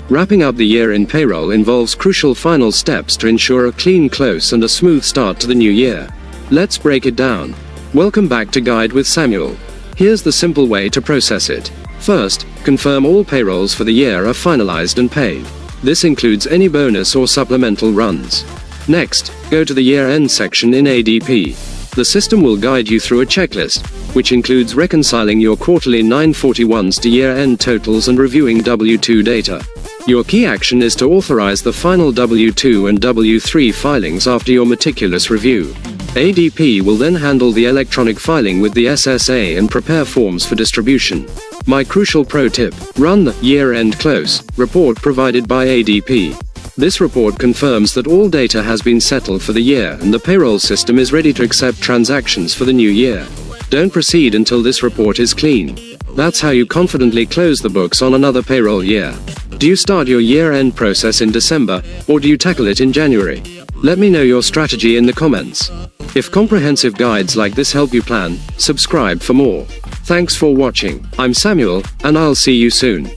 Wrapping up the year in payroll involves crucial final steps to ensure a clean close and a smooth start to the new year. Let's break it down. Welcome back to Guide with Samuel. Here's the simple way to process it. First, confirm all payrolls for the year are finalized and paid. This includes any bonus or supplemental runs. Next, go to the year-end section in ADP. The system will guide you through a checklist, which includes reconciling your quarterly 941s to year-end totals and reviewing W-2 data. Your key action is to authorize the final W-2 and W-3 filings after your meticulous review. ADP will then handle the electronic filing with the SSA and prepare forms for distribution. My crucial pro tip: run the year-end close report provided by ADP. This report confirms that all data has been settled for the year and the payroll system is ready to accept transactions for the new year. Don't proceed until this report is clean. That's how you confidently close the books on another payroll year. Do you start your year-end process in December, or do you tackle it in January? Let me know your strategy in the comments. If comprehensive guides like this help you plan, subscribe for more. Thanks for watching. I'm Samuel, and I'll see you soon.